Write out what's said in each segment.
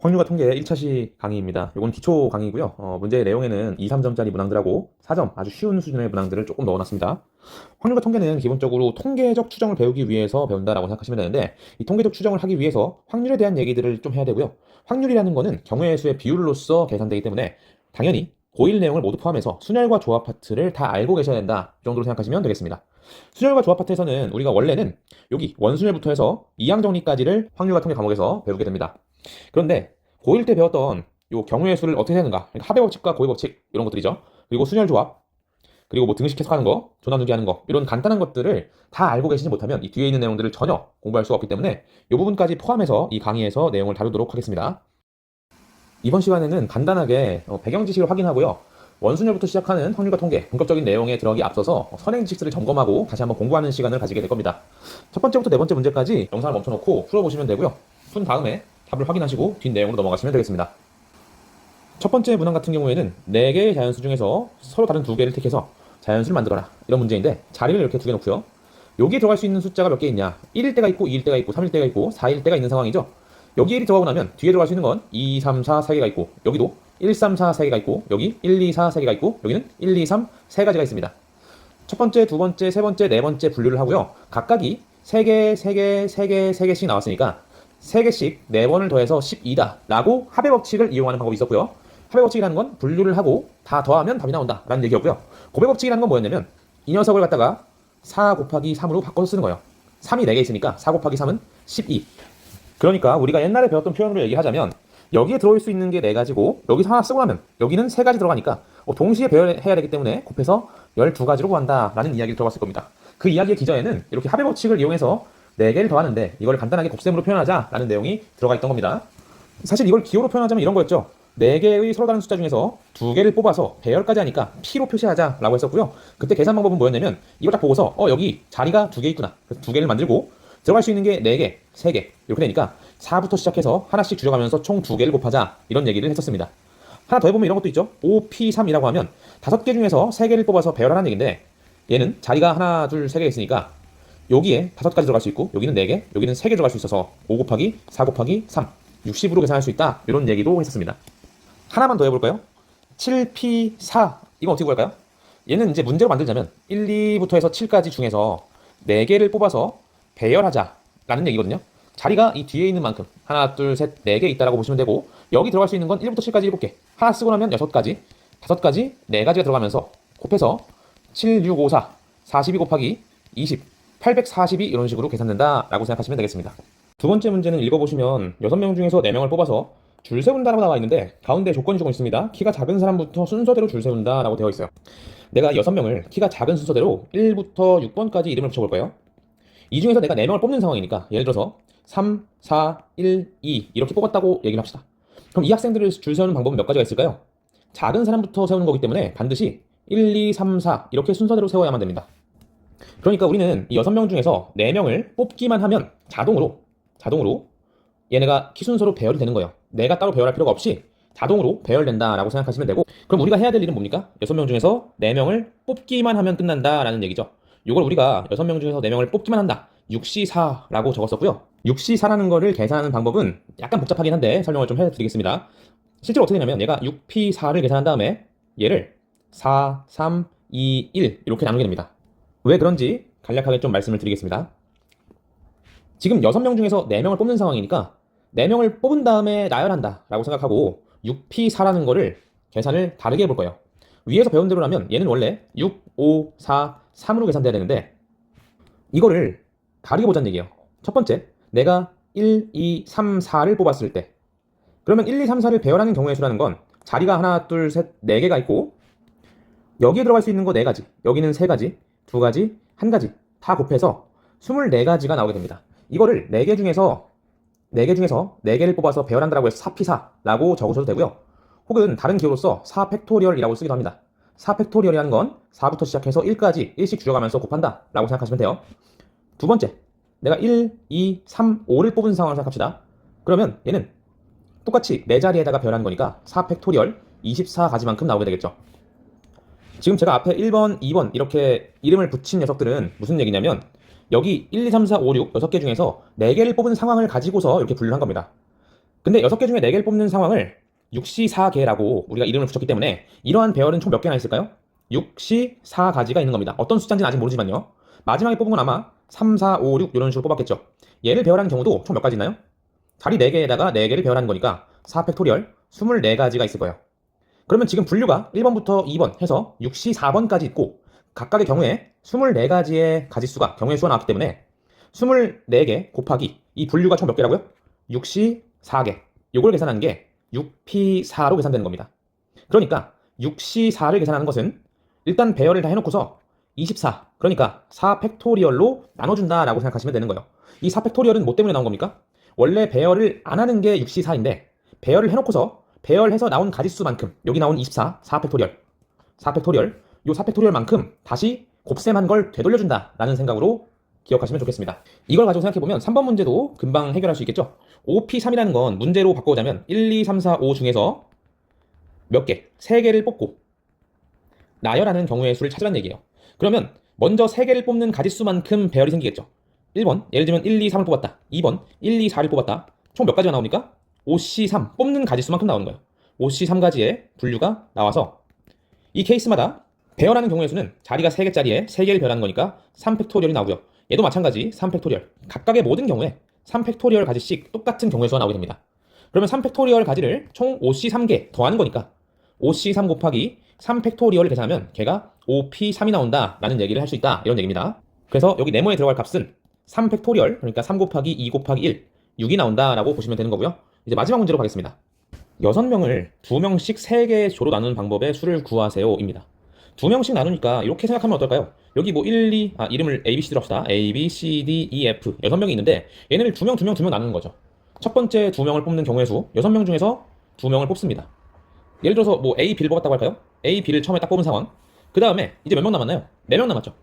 확률과 통계 1차시 강의입니다. 이건 기초 강의고요. 문제의 내용에는 2, 3점짜리 문항들하고 4점 아주 쉬운 수준의 문항들을 조금 넣어놨습니다. 확률과 통계는 기본적으로 통계적 추정을 배우기 위해서 배운다라고 생각하시면 되는데, 이 통계적 추정을 하기 위해서 확률에 대한 얘기들을 좀 해야 되고요. 확률이라는 거는 경우의 수의 비율로서 계산되기 때문에 당연히 고일 내용을 모두 포함해서 순열과 조합 파트를 다 알고 계셔야 된다, 이 정도로 생각하시면 되겠습니다. 순열과 조합 파트에서는 우리가 원래는 여기 원순열부터 해서 이항 정리까지를 확률과 통계 과목에서 배우게 됩니다. 그런데 고1 때 배웠던 요 경우의 수를 어떻게 세는가, 그러니까 합의 법칙과 고의 법칙 이런 것들이죠. 그리고 순열 조합, 그리고 뭐 등식 해석하는 거, 조나누기 하는 거, 이런 간단한 것들을 다 알고 계시지 못하면 이 뒤에 있는 내용들을 전혀 공부할 수가 없기 때문에 이 부분까지 포함해서 이 강의에서 내용을 다루도록 하겠습니다. 이번 시간에는 간단하게 배경 지식을 확인하고요. 원순열부터 시작하는 확률과 통계 본격적인 내용에 들어가기 앞서서 선행 지식들을 점검하고 다시 한번 공부하는 시간을 가지게 될 겁니다. 첫 번째부터 네 번째 문제까지 영상을 멈춰놓고 풀어보시면 되고요. 푼 다음에 답을 확인하시고 뒷 내용으로 넘어가시면 되겠습니다. 첫 번째 문항 같은 경우에는 4개의 자연수 중에서 서로 다른 2개를 택해서 자연수를 만들어라, 이런 문제인데, 자리를 이렇게 2개 놓고요. 여기에 들어갈 수 있는 숫자가 몇 개 있냐, 1일 때가 있고 2일 때가 있고 3일 때가 있고 4일 때가 있는 상황이죠. 여기에 1이 들어가고 나면 뒤에 들어갈 수 있는 건 2, 3, 4, 3개가 있고, 여기도 1, 3, 4, 3개가 있고, 여기 1, 2, 4, 3개가 있고, 여기는 1, 2, 3, 3가지가 있습니다. 첫 번째, 두 번째, 세 번째, 네 번째 분류를 하고요. 각각이 3개, 3개, 3개, 3개씩 나왔으니까 3개씩 4번을 더해서 12다 라고 합의 법칙을 이용하는 방법이 있었고요. 합의 법칙이라는 건 분류를 하고 다 더하면 답이 나온다 라는 얘기였고요. 곱의 법칙이라는 건 뭐였냐면, 이 녀석을 갖다가 4 곱하기 3으로 바꿔서 쓰는 거예요. 3이 4개 있으니까 4 곱하기 3은 12. 그러니까 우리가 옛날에 배웠던 표현으로 얘기하자면, 여기에 들어올 수 있는 게 4가지고 여기서 하나 쓰고 나면 여기는 3가지 들어가니까 동시에 배열해야 되기 때문에 곱해서 12가지로 구한다 라는 이야기를 들어봤을 겁니다. 그 이야기의 기저에는 이렇게 합의 법칙을 이용해서 4개를 더하는데 이걸 간단하게 곱셈으로 표현하자 라는 내용이 들어가 있던 겁니다. 사실 이걸 기호로 표현하자면 이런 거였죠. 4개의 서로 다른 숫자 중에서 2개를 뽑아서 배열까지 하니까 P로 표시하자 라고 했었고요. 그때 계산 방법은 뭐였냐면, 이걸 딱 보고서 여기 자리가 2개 있구나, 그래서 2개를 만들고 들어갈 수 있는 게 4개, 3개 이렇게 되니까 4부터 시작해서 하나씩 줄여가면서 총 2개를 곱하자, 이런 얘기를 했었습니다. 하나 더 해보면 이런 것도 있죠. 5P3이라고 하면 5개 중에서 3개를 뽑아서 배열하는 얘기인데, 얘는 자리가 하나, 둘, 3개 있으니까 여기에 5가지 들어갈 수 있고 여기는 4개, 여기는 3개 들어갈 수 있어서 5 곱하기 4 곱하기 3, 60으로 계산할 수 있다, 이런 얘기도 했었습니다. 하나만 더 해볼까요? 7P4, 이건 어떻게 구할까요? 얘는 이제 문제로 만들자면 1, 2부터 해서 7까지 중에서 4개를 뽑아서 배열하자 라는 얘기거든요. 자리가 이 뒤에 있는 만큼 하나, 둘, 셋, 4개 있다라고 보시면 되고, 여기 들어갈 수 있는 건 1부터 7까지 7개, 하나 쓰고 나면 6가지, 5가지, 4가지가 들어가면서 곱해서 7, 6, 5, 4, 42 곱하기 20, 842 이런 식으로 계산된다 라고 생각하시면 되겠습니다. 두 번째 문제는 읽어보시면 6명 중에서 4명을 뽑아서 줄 세운다라고 나와 있는데, 가운데 조건이 조금 있습니다. 키가 작은 사람부터 순서대로 줄 세운다 라고 되어 있어요. 내가 6명을 키가 작은 순서대로 1부터 6번까지 이름을 붙여볼 거예요. 이 중에서 내가 4명을 뽑는 상황이니까, 예를 들어서 3, 4, 1, 2 이렇게 뽑았다고 얘기를 합시다. 그럼 이 학생들을 줄 세우는 방법은 몇 가지가 있을까요? 작은 사람부터 세우는 거기 때문에 반드시 1, 2, 3, 4 이렇게 순서대로 세워야만 됩니다. 그러니까 우리는 이 6명 중에서 4명을 뽑기만 하면 자동으로 얘네가 키 순서로 배열이 되는 거예요. 내가 따로 배열할 필요가 없이 자동으로 배열된다라고 생각하시면 되고, 그럼 우리가 해야 될 일은 뭡니까? 6명 중에서 4명을 뽑기만 하면 끝난다라는 얘기죠. 이걸 우리가 6명 중에서 4명을 뽑기만 한다, 6C4라고 적었었고요. 6C4라는 거를 계산하는 방법은 약간 복잡하긴 한데 설명을 좀 해드리겠습니다. 실제로 어떻게 되냐면, 얘가 6P4를 계산한 다음에 얘를 4, 3, 2, 1 이렇게 나누게 됩니다. 왜 그런지 간략하게 좀 말씀을 드리겠습니다. 지금 6명 중에서 4명을 뽑는 상황이니까 4명을 뽑은 다음에 나열한다 라고 생각하고 6P4라는 거를 계산을 다르게 해볼 거예요. 위에서 배운 대로라면 얘는 원래 6, 5, 4, 3으로 계산돼야 되는데, 이거를 다르게 보자는 얘기예요. 첫 번째, 내가 1, 2, 3, 4를 뽑았을 때, 그러면 1, 2, 3, 4를 배열하는 경우의 수라는 건 자리가 하나, 둘, 셋, 4개가 있고 여기에 들어갈 수 있는 거 4가지, 여기는 3가지, 2가지, 1가지 다 곱해서 24가지가 나오게 됩니다. 이거를 4개 중에서 4개를 뽑아서 배열한다라고 해서 4P4라고 적으셔도 되고요. 혹은 다른 기호로서 4팩토리얼이라고 쓰기도 합니다. 4팩토리얼이라는 건 4부터 시작해서 1까지 1씩 줄여가면서 곱한다 라고 생각하시면 돼요. 두 번째, 내가 1, 2, 3, 5를 뽑은 상황을 생각합시다. 그러면 얘는 똑같이 4자리에다가 배열하는 거니까 4팩토리얼 24가지만큼 나오게 되겠죠. 지금 제가 앞에 1번, 2번 이렇게 이름을 붙인 녀석들은 무슨 얘기냐면, 여기 1, 2, 3, 4, 5, 6 6개 중에서 4개를 뽑은 상황을 가지고서 이렇게 분류한 겁니다. 근데 6개 중에 4개를 뽑는 상황을 6시4개라고 우리가 이름을 붙였기 때문에 이러한 배열은 총 몇 개나 있을까요? 6시4가지가 있는 겁니다. 어떤 숫자인지는 아직 모르지만요. 마지막에 뽑은 건 아마 3, 4, 5, 6 이런 식으로 뽑았겠죠. 얘를 배열하는 경우도 총 몇 가지 있나요? 자리 4개에다가 4개를 배열하는 거니까 4팩토리얼 24가지가 있을 거예요. 그러면 지금 분류가 1번부터 2번 해서 6시4번까지 있고 각각의 경우에 24가지의 가지수가 경우의 수가 나왔기 때문에 24개 곱하기 이 분류가 총 몇 개라고요? 6시4개. 요걸 계산하는 게 6p4로 계산되는 겁니다. 그러니까 6시4를 계산하는 것은 일단 배열을 다 해놓고서 24, 그러니까 4팩토리얼로 나눠준다라고 생각하시면 되는 거예요. 이 4팩토리얼은 뭐 때문에 나온 겁니까? 원래 배열을 안 하는 게 6시4인데 배열을 해놓고서 배열해서 나온 가지수만큼 여기 나온 24, 4팩토리얼 요 4팩토리얼만큼 다시 곱셈한 걸 되돌려준다 라는 생각으로 기억하시면 좋겠습니다. 이걸 가지고 생각해보면 3번 문제도 금방 해결할 수 있겠죠? 5p3이라는 건 문제로 바꿔보자면 1, 2, 3, 4, 5 중에서 몇 개? 3개를 뽑고 나열하는 경우의 수를 찾으라는 얘기예요. 그러면 먼저 3개를 뽑는 가지수만큼 배열이 생기겠죠. 1번 예를 들면 1, 2, 3을 뽑았다. 2번 1, 2, 4를 뽑았다. 총 몇 가지가 나옵니까? 5C3 뽑는 가지수만큼 나오는 거예요. 5C3가지의 분류가 나와서 이 케이스마다 배열하는 경우의 수는 자리가 3개짜리에 3개를 배열하는 거니까 3팩토리얼이 나오고요. 얘도 마찬가지 3팩토리얼. 각각의 모든 경우에 3팩토리얼 가지씩 똑같은 경우의 수가 나오게 됩니다. 그러면 3팩토리얼 가지를 총 5C3개 더하는 거니까 5C3 곱하기 3팩토리얼을 계산하면 걔가 5P3이 나온다라는 얘기를 할 수 있다. 이런 얘기입니다. 그래서 여기 네모에 들어갈 값은 3팩토리얼, 그러니까 3 곱하기 2 곱하기 1, 6이 나온다라고 보시면 되는 거고요. 이제 마지막 문제로 가겠습니다. 6명을 2명씩 3개의 조로 나누는 방법의 수를 구하세요입니다. 2명씩 나누니까 이렇게 생각하면 어떨까요? 여기 뭐 1, 2, 이름을 A, B, C로 합시다. A, B, C, D, E, F 6명이 있는데 얘네를 2명, 2명, 2명 나누는 거죠. 첫 번째 2명을 뽑는 경우의 수 6명 중에서 2명을 뽑습니다. 예를 들어서 뭐 A, B를 뽑았다고 할까요? A, B를 처음에 딱 뽑은 상황. 그 다음에 이제 몇 명 남았나요? 4명 남았죠.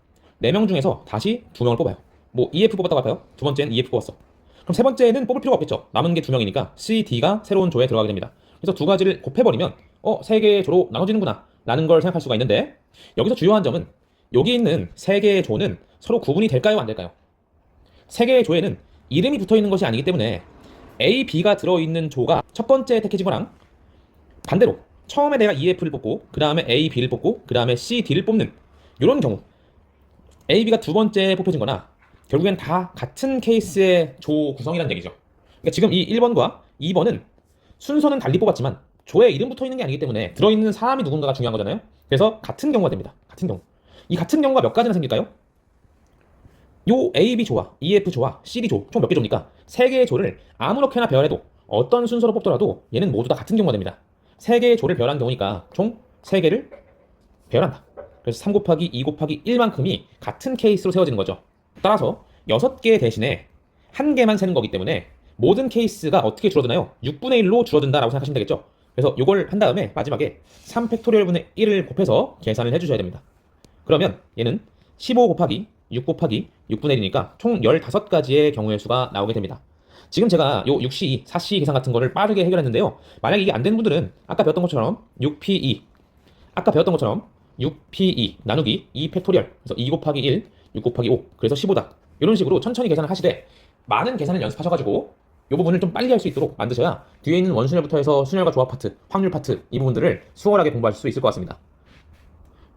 4명 중에서 다시 2명을 뽑아요. 뭐 EF 뽑았다고 할까요? 두 번째는 EF 뽑았어. 그럼 세 번째는 뽑을 필요가 없겠죠. 남은 게 2명이니까 C, D가 새로운 조에 들어가게 됩니다. 그래서 두 가지를 곱해버리면 3개의 조로 나눠지는구나 라는 걸 생각할 수가 있는데 여기서 주요한 점은 여기 있는 3개의 조는 서로 구분이 될까요? 안 될까요? 3개의 조에는 이름이 붙어있는 것이 아니기 때문에 A, B가 들어있는 조가 첫 번째 택해진 거랑 반대로 처음에 내가 EF를 뽑고 그 다음에 A, B를 뽑고 그 다음에 C, D를 뽑는 이런 경우 A, B가 두 번째 뽑혀진 거나 결국엔 다 같은 케이스의 조 구성이라는 얘기죠. 그러니까 지금 이 1번과 2번은 순서는 달리 뽑았지만 조에 이름 붙어 있는 게 아니기 때문에 들어있는 사람이 누군가가 중요한 거잖아요. 그래서 같은 경우가 됩니다. 같은 경우. 이 같은 경우가 몇 가지나 생길까요? 요 A, B 조와 EF 조와 CD 조 총 몇 개 조입니까? 3개의 조를 아무렇게나 배열해도 어떤 순서로 뽑더라도 얘는 모두 다 같은 경우가 됩니다. 3개의 조를 배열한 경우니까 총 3개를 배열한다. 그래서 3 곱하기 2 곱하기 1만큼이 같은 케이스로 세워지는 거죠. 따라서 6개 대신에 1개만 세는 거기 때문에 모든 케이스가 어떻게 줄어드나요? 6분의 1로 줄어든다라고 생각하시면 되겠죠. 그래서 이걸 한 다음에 마지막에 3팩토리얼 분의 1을 곱해서 계산을 해주셔야 됩니다. 그러면 얘는 15 곱하기 6 곱하기 6분의 1이니까 총 15가지의 경우의 수가 나오게 됩니다. 지금 제가 요 6C2, 4C 계산 같은 거를 빠르게 해결했는데요. 만약 이게 안 되는 분들은 아까 배웠던 것처럼 6P2 아까 배웠던 것처럼 6P2 나누기 2 팩토리얼 그래서 2 곱하기 1, 6 곱하기 5 그래서 15다. 이런 식으로 천천히 계산을 하시되 많은 계산을 연습하셔가지고 이 부분을 좀 빨리 할 수 있도록 만드셔야 뒤에 있는 원순열부터 해서 순열과 조합 파트, 확률 파트 이 부분들을 수월하게 공부하실 수 있을 것 같습니다.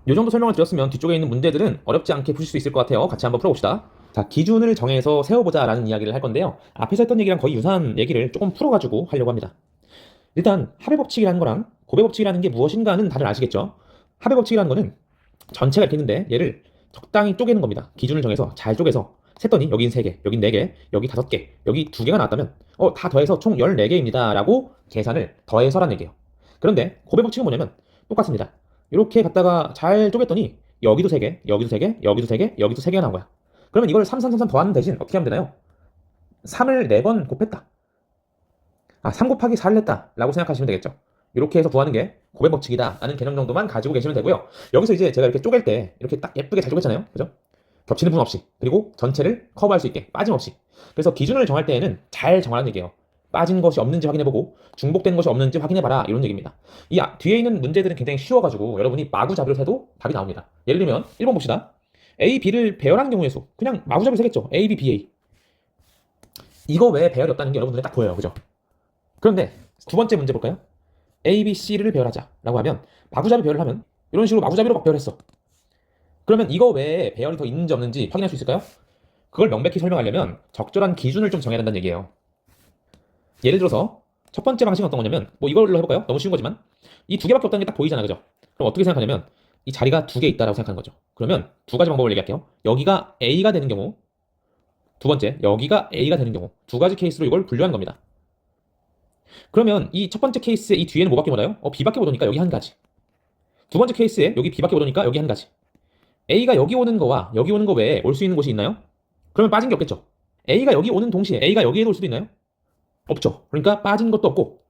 이 정도 설명을 드렸으면 뒤쪽에 있는 문제들은 어렵지 않게 푸실 수 있을 것 같아요. 같이 한번 풀어봅시다. 자, 기준을 정해서 세워보자 라는 이야기를 할 건데요. 앞에서 했던 얘기랑 거의 유사한 얘기를 조금 풀어가지고 하려고 합니다. 일단 합의법칙이라는 거랑 고배법칙이라는 게 무엇인가는 다들 아시겠죠? 합의법칙이라는 거는 전체가 이렇게 있는데 얘를 적당히 쪼개는 겁니다. 기준을 정해서 잘 쪼개서 셌더니 여긴 3개, 여긴 4개, 여기 5개, 여기 2개가 나왔다면 다 더해서 총 14개입니다 라고 계산을 더해서라는 얘기예요. 그런데 고배법칙은 뭐냐면 똑같습니다. 이렇게 갖다가 잘 쪼갰더니 여기도 3개, 여기도 3개, 여기도 3개, 여기도 3개가 나온 거야. 그러면 이걸 3, 3, 3, 3 더하는 대신 어떻게 하면 되나요? 3을 4번 곱했다. 3 곱하기 4를 했다 라고 생각하시면 되겠죠. 이렇게 해서 구하는 게 고배법칙이다 라는 개념 정도만 가지고 계시면 되고요. 여기서 이제 제가 이렇게 쪼갤 때 이렇게 딱 예쁘게 잘 쪼갰잖아요. 그죠? 겹치는 부분 없이 그리고 전체를 커버할 수 있게 빠짐없이. 그래서 기준을 정할 때에는 잘 정하라는 얘기예요. 빠진 것이 없는지 확인해보고 중복된 것이 없는지 확인해봐라 이런 얘기입니다. 이 뒤에 있는 문제들은 굉장히 쉬워가지고 여러분이 마구잡이로 세도 답이 나옵니다. 예를 들면 1번 봅시다. A, B를 배열하는 경우의 수 그냥 마구잡이로 세겠죠. A, B, B, A. 이거 외에 배열이 없다는 게 여러분들이 딱 보여요. 그죠? 그런데 두 번째 문제 볼까요? A, B, C를 배열하자 라고 하면 마구잡이 배열을 하면 이런 식으로 마구잡이로 막 배열했어. 그러면 이거 외에 배열이 더 있는지 없는지 확인할 수 있을까요? 그걸 명백히 설명하려면 적절한 기준을 좀 정해야 된다는 얘기예요. 예를 들어서 첫 번째 방식은 어떤 거냐면 뭐 이걸로 해볼까요? 너무 쉬운 거지만 이 두 개밖에 없다는 게 딱 보이잖아, 그죠? 그럼 어떻게 생각하냐면 이 자리가 두 개 있다라고 생각하는 거죠. 그러면 두 가지 방법을 얘기할게요. 여기가 A가 되는 경우, 두 번째 여기가 A가 되는 경우, 두 가지 케이스로 이걸 분류하는 겁니다. 그러면 이 첫 번째 케이스에 이 뒤에는 뭐밖에 못 와요? B밖에 못 오니까 여기 한 가지. 두 번째 케이스에 여기 B밖에 못 오니까 여기 한 가지. A가 여기 오는 거와 여기 오는 거 외에 올 수 있는 곳이 있나요? 그러면 빠진 게 없겠죠. A가 여기 오는 동시에 A가 여기에도 올 수도 있나요? 없죠. 그러니까 빠진 것도 없고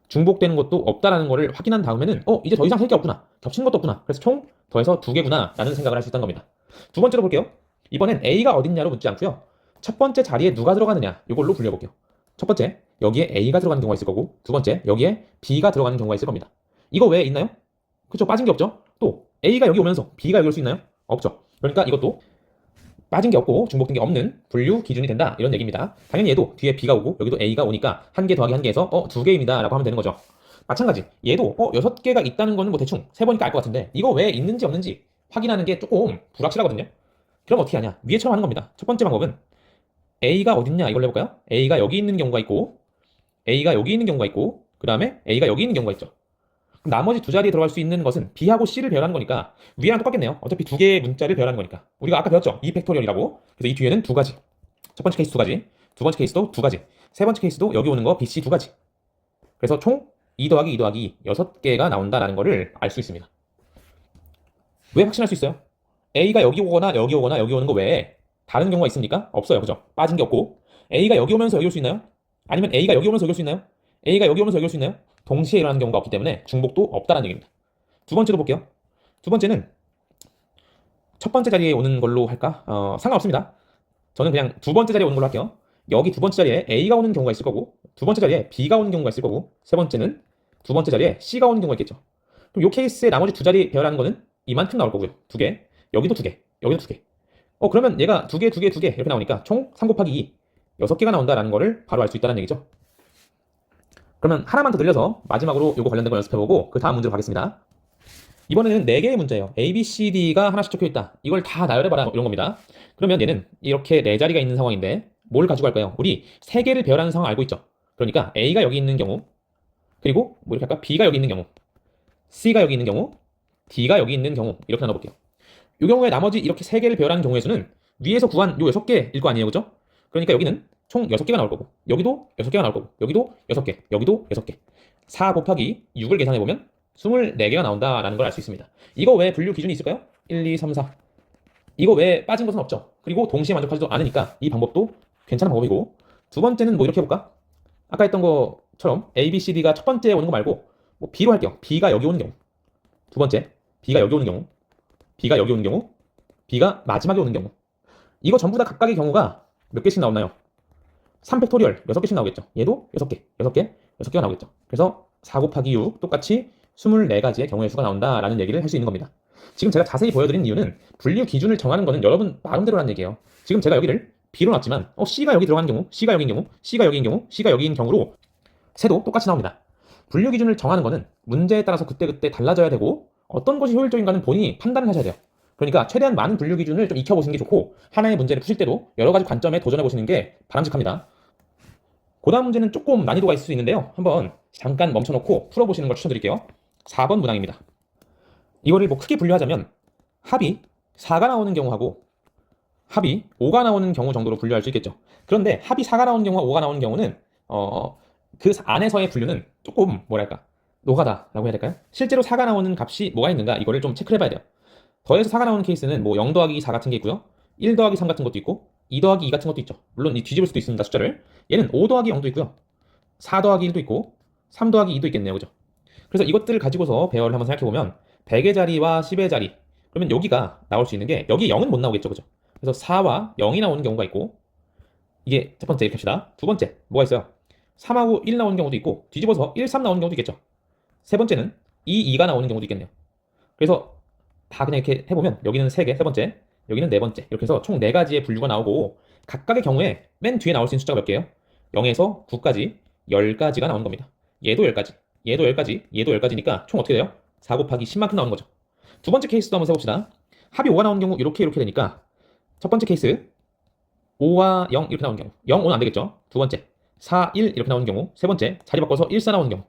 중복되는 것도 없다라는 거를 확인한 다음에는 이제 더 이상 할 게 없구나. 겹치는 것도 없구나. 그래서 총 더해서 두 개구나 라는 생각을 할 수 있다는 겁니다. 두 번째로 볼게요. 이번엔 A가 어딨냐로 묻지 않고요. 첫 번째 자리에 누가 들어가느냐 이걸로 분류해볼게요. 첫 번째 여기에 A가 들어가는 경우가 있을 거고, 두 번째 여기에 B가 들어가는 경우가 있을 겁니다. 이거 외에 있나요? 그쵸, 빠진 게 없죠. 또 A가 여기 오면서 B가 여기 올 수 있나요? 없죠. 그러니까 이것도 빠진 게 없고 중복된 게 없는 분류 기준이 된다 이런 얘기입니다. 당연히 얘도 뒤에 B가 오고 여기도 A가 오니까 한 개 더하기 한 개에서 두 개입니다 라고 하면 되는 거죠. 마찬가지 얘도 6개가 있다는 거는 뭐 대충 세보니까 알 것 같은데 이거 왜 있는지 없는지 확인하는 게 조금 불확실하거든요. 그럼 어떻게 하냐, 위에처럼 하는 겁니다. 첫 번째 방법은 A가 어딨냐 이걸 해볼까요? A가 여기 있는 경우가 있고 A가 여기 있는 경우가 있고 그 다음에 A가 여기 있는 경우가 있죠. 나머지 두 자리에 들어갈 수 있는 것은 B하고 C를 배열하는 거니까 위에랑 똑같겠네요. 어차피 두 개의 문자를 배열하는 거니까. 우리가 아까 배웠죠? 2팩토리얼이라고. 그래서 이 뒤에는 두 가지. 첫 번째 케이스 두 가지, 두 번째 케이스도 두 가지, 세 번째 케이스도 여기 오는 거 BC 두 가지. 그래서 총 2 더하기 2 더하기 6개가 나온다라는 거를 알 수 있습니다. 왜 확신할 수 있어요? A가 여기 오거나 여기 오거나 여기 오는 거 외에 다른 경우가 있습니까? 없어요. 그죠? 빠진 게 없고. A가 여기 오면서 여기 올 수 있나요? 아니면 A가 여기 오면서 여기 올 수 있나요? A가 여기 오면서 여기 올 수 있나요? 동시에 일어나는 경우가 없기 때문에 중복도 없다는 얘기입니다. 두 번째로 볼게요. 두 번째는 첫 번째 자리에 오는 걸로 할까? 상관없습니다. 저는 그냥 두 번째 자리에 오는 걸로 할게요. 여기 두 번째 자리에 A가 오는 경우가 있을 거고, 두 번째 자리에 B가 오는 경우가 있을 거고, 세 번째는 두 번째 자리에 C가 오는 경우가 있겠죠. 그럼 이 케이스에 나머지 두 자리 배열하는 거는 이만큼 나올 거고요. 두 개, 여기도 두 개, 여기도 두 개. 그러면 얘가 두 개, 두 개, 두 개 이렇게 나오니까 총 3 곱하기 2, 6개가 나온다라는 거를 바로 알 수 있다는 얘기죠. 그러면 하나만 더 늘려서 마지막으로 이거 관련된 거 연습해보고 그 다음 문제로 가겠습니다. 이번에는 4개의 문제예요. A, B, C, D가 하나씩 적혀있다. 이걸 다 나열해봐라 이런 겁니다. 그러면 얘는 이렇게 4자리가 있는 상황인데 뭘 가지고 갈까요? 우리 3개를 배열하는 상황 알고 있죠? 그러니까 A가 여기 있는 경우, 그리고 뭐 이렇게 할까? B가 여기 있는 경우, C가 여기 있는 경우, D가 여기 있는 경우 이렇게 나눠볼게요. 이 경우에 나머지 이렇게 3개를 배열하는 경우의 수는 위에서 구한 요 6개일 거 아니에요, 그죠? 그러니까 여기는 총 6개가 나올 거고, 여기도 6개가 나올 거고, 여기도 6개, 여기도 6개. 4 곱하기 6을 계산해보면 24개가 나온다라는 걸 알 수 있습니다. 이거 외에 분류 기준이 있을까요? 1, 2, 3, 4. 이거 외에 빠진 것은 없죠. 그리고 동시에 만족하지도 않으니까 이 방법도 괜찮은 방법이고, 두 번째는 뭐 이렇게 해볼까? 아까 했던 것처럼 A, B, C, D가 첫 번째에 오는 거 말고 뭐 B로 할게요. B가 여기 오는 경우, 두 번째 B가 여기 오는 경우, B가 여기 오는 경우, B가 마지막에 오는 경우. 이거 전부 다 각각의 경우가 몇 개씩 나오나요? 3팩토리얼 6개씩 나오겠죠. 얘도 6개, 6개, 6개가 나오겠죠. 그래서 4 곱하기 6 똑같이 24가지의 경우의 수가 나온다라는 얘기를 할 수 있는 겁니다. 지금 제가 자세히 보여드린 이유는 분류 기준을 정하는 거는 여러분 마음대로라는 얘기예요. 지금 제가 여기를 B로 놨지만 C가 여기 들어가는 경우, C가 여기인 경우, C가 여기인 경우, C가 여기인 경우로 새도 똑같이 나옵니다. 분류 기준을 정하는 거는 문제에 따라서 그때그때 달라져야 되고 어떤 것이 효율적인가는 본인이 판단을 하셔야 돼요. 그러니까 최대한 많은 분류 기준을 좀 익혀보시는 게 좋고 하나의 문제를 푸실 때도 여러 가지 관점에 도전해보시는 게 바람직합니다. 그 다음 문제는 조금 난이도가 있을 수 있는데요. 한번 잠깐 멈춰놓고 풀어보시는 걸 추천드릴게요. 4번 문항입니다. 이거를 뭐 크게 분류하자면 합이 4가 나오는 경우하고 합이 5가 나오는 경우 정도로 분류할 수 있겠죠. 그런데 합이 4가 나오는 경우와 5가 나오는 경우는 그 안에서의 분류는 조금 뭐랄까 노가다라고 해야 될까요? 실제로 4가 나오는 값이 뭐가 있는가 이거를 좀 체크를 해봐야 돼요. 더해서 4가 나오는 케이스는 뭐 0 더하기 4 같은 게 있고요. 1 더하기 3 같은 것도 있고 2 더하기 2 같은 것도 있죠. 물론 뒤집을 수도 있습니다. 숫자를. 얘는 5 더하기 0도 있고요. 4 더하기 1도 있고 3 더하기 2도 있겠네요. 그죠? 그래서 이것들을 가지고서 배열을 한번 생각해보면 100의 자리와 10의 자리, 그러면 여기가 나올 수 있는 게 여기 0은 못 나오겠죠. 그죠? 그래서 4와 0이 나오는 경우가 있고, 이게 첫 번째 이렇게 합시다. 두 번째 뭐가 있어요? 3하고 1 나오는 경우도 있고 뒤집어서 1, 3 나오는 경우도 있겠죠. 세 번째는 2, 2가 나오는 경우도 있겠네요. 그래서 다 그냥 이렇게 해보면 여기는 3개, 세 번째, 여기는 네 번째, 이렇게 해서 총 4가지의 분류가 나오고 각각의 경우에 맨 뒤에 나올 수 있는 숫자가 몇 개예요? 0에서 9까지 10가지가 나오는 겁니다. 얘도 10가지, 얘도 10가지, 얘도 10가지니까 총 어떻게 돼요? 4 곱하기 10만큼 나오는 거죠. 두 번째 케이스도 한번 세봅시다. 합이 5가 나오는 경우 이렇게 되니까 첫 번째 케이스 5와 0 이렇게 나오는 경우 0, 5는 안 되겠죠. 두 번째 4, 1 이렇게 나오는 경우, 세 번째 자리 바꿔서 1, 4 나오는 경우,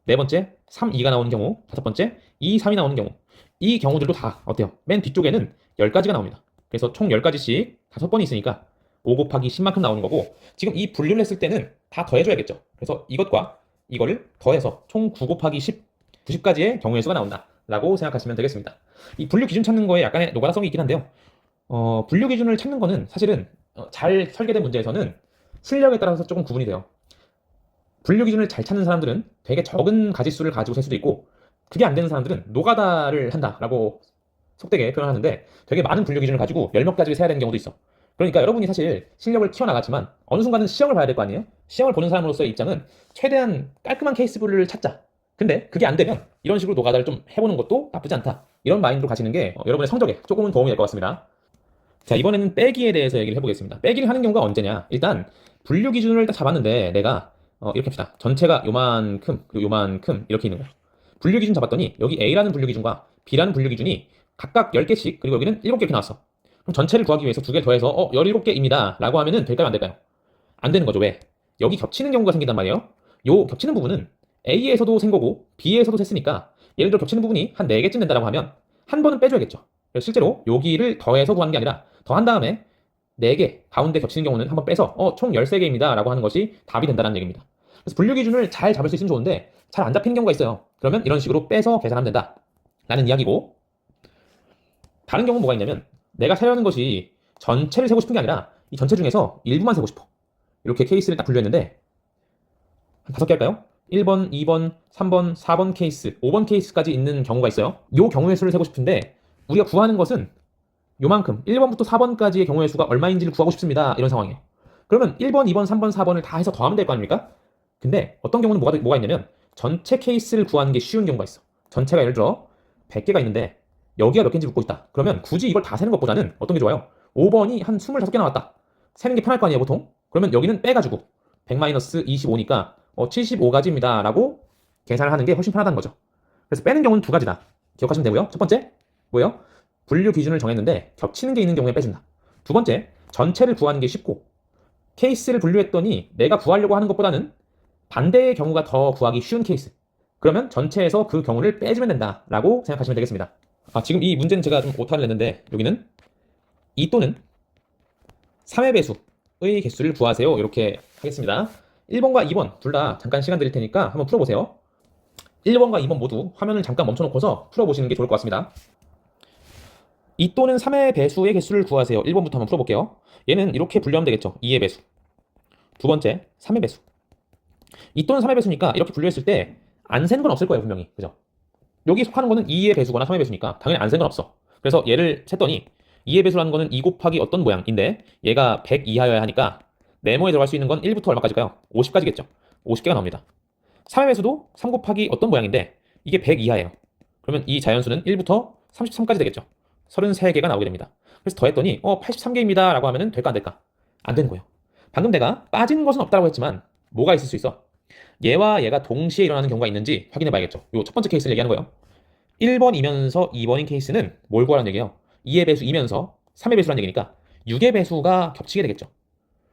네 번째 3, 2가 나오는 경우, 다섯 번째 2, 3이 나오는 경우, 이 경우들도 다 어때요? 맨 뒤쪽에는 10가지가 나옵니다. 그래서 총 10가지씩 5번이 있으니까 5 곱하기 10만큼 나오는 거고, 지금 이 분류를 했을 때는 다 더해줘야겠죠. 그래서 이것과 이거를 더해서 총 9 곱하기 10, 90가지의 경우의 수가 나온다 라고 생각하시면 되겠습니다. 이 분류 기준 찾는 거에 약간의 노가다성이 있긴 한데요. 분류 기준을 찾는 거는 사실은 잘 설계된 문제에서는 실력에 따라서 조금 구분이 돼요. 분류 기준을 잘 찾는 사람들은 되게 적은 가지수를 가지고 셀 수도 있고, 그게 안 되는 사람들은 노가다를 한다라고 속되게 표현하는데, 되게 많은 분류 기준을 가지고 열 몇 가지를 세야 되는 경우도 있어. 그러니까 여러분이 사실 실력을 키워나갔지만 어느 순간은 시험을 봐야 될 거 아니에요? 시험을 보는 사람으로서의 입장은 최대한 깔끔한 케이스 분류를 찾자. 근데 그게 안 되면 이런 식으로 노가다를 좀 해보는 것도 나쁘지 않다. 이런 마인드로 가시는 게 여러분의 성적에 조금은 도움이 될 것 같습니다. 자, 이번에는 빼기에 대해서 얘기를 해보겠습니다. 빼기를 하는 경우가 언제냐? 일단 분류 기준을 딱 잡았는데 내가 이렇게 합시다. 전체가 요만큼 그리고 요만큼 이렇게 있는 거예요. 분류 기준 잡았더니 여기 A라는 분류 기준과 B라는 분류 기준이 각각 10개씩, 그리고 여기는 7개 이렇게 나왔어. 그럼 전체를 구하기 위해서 두 개를 더해서 17개입니다 라고 하면은 될까요, 안 될까요? 안 되는 거죠. 왜? 여기 겹치는 경우가 생긴단 말이에요. 요 겹치는 부분은 A에서도 센 거고 B에서도 셌으니까, 예를 들어 겹치는 부분이 한 4개쯤 된다고 하면 한 번은 빼줘야겠죠. 그래서 실제로 여기를 더해서 구하는 게 아니라 더한 다음에 4개 가운데 겹치는 경우는 한번 빼서 총 13개입니다 라고 하는 것이 답이 된다는 얘기입니다. 그래서 분류 기준을 잘 잡을 수 있으면 좋은데 잘 안 잡히는 경우가 있어요. 그러면 이런 식으로 빼서 계산하면 된다 라는 이야기고, 다른 경우는 뭐가 있냐면 내가 세려는 것이 전체를 세고 싶은 게 아니라 이 전체 중에서 일부만 세고 싶어. 이렇게 케이스를 딱 분류했는데 한 5개 할까요? 1번, 2번, 3번, 4번 케이스, 5번 케이스까지 있는 경우가 있어요. 이 경우의 수를 세고 싶은데 우리가 구하는 것은 요만큼 1번부터 4번까지의 경우의 수가 얼마인지를 구하고 싶습니다. 이런 상황이에요. 그러면 1번, 2번, 3번, 4번을 다 해서 더하면 될 거 아닙니까? 근데 어떤 경우는 뭐가 있냐면 전체 케이스를 구하는 게 쉬운 경우가 있어. 전체가 예를 들어 100개가 있는데 여기가 몇 개인지 묻고 있다. 그러면 굳이 이걸 다 세는 것보다는 어떤 게 좋아요? 5번이 한 25개 나왔다. 세는 게 편할 거 아니에요, 보통? 그러면 여기는 빼가지고 100-25니까 75가지입니다 라고 계산을 하는 게 훨씬 편하다는 거죠. 그래서 빼는 경우는 두 가지다. 기억하시면 되고요. 첫 번째 뭐예요? 분류 기준을 정했는데 겹치는 게 있는 경우에 빼준다. 두 번째, 전체를 구하는 게 쉽고 케이스를 분류했더니 내가 구하려고 하는 것보다는 반대의 경우가 더 구하기 쉬운 케이스. 그러면 전체에서 그 경우를 빼주면 된다라고 생각하시면 되겠습니다. 지금 이 문제는 제가 좀 오타를 냈는데 여기는 2 또는 3의 배수의 개수를 구하세요. 이렇게 하겠습니다. 1번과 2번 둘 다 잠깐 시간 드릴 테니까 한번 풀어보세요. 1번과 2번 모두 화면을 잠깐 멈춰놓고서 풀어보시는 게 좋을 것 같습니다. 2 또는 3의 배수의 개수를 구하세요. 1번부터 한번 풀어볼게요. 얘는 이렇게 분류하면 되겠죠. 2의 배수. 두 번째, 3의 배수. 2 또는 3의 배수니까 이렇게 분류했을 때 안 센 건 없을 거예요, 분명히. 그죠? 여기 속하는 거는 2의 배수거나 3의 배수니까 당연히 안 센 건 없어. 그래서 얘를 셌더니 2의 배수라는 거는 2 곱하기 어떤 모양인데 얘가 100 이하여야 하니까 네모에 들어갈 수 있는 건 1부터 얼마까지일까요? 50까지겠죠. 50개가 나옵니다. 3의 배수도 3 곱하기 어떤 모양인데 이게 100 이하예요. 그러면 이 자연수는 1부터 33까지 되겠죠. 33개가 나오게 됩니다. 그래서 더했더니 83개입니다 라고 하면 될까 안 될까? 안 되는 거예요. 방금 내가 빠진 것은 없다고 했지만 뭐가 있을 수 있어? 얘와 얘가 동시에 일어나는 경우가 있는지 확인해 봐야겠죠. 요 첫 번째 케이스를 얘기하는 거예요. 1번이면서 2번인 케이스는 뭘 구하라는 얘기예요? 2의 배수이면서 3의 배수라는 얘기니까 6의 배수가 겹치게 되겠죠.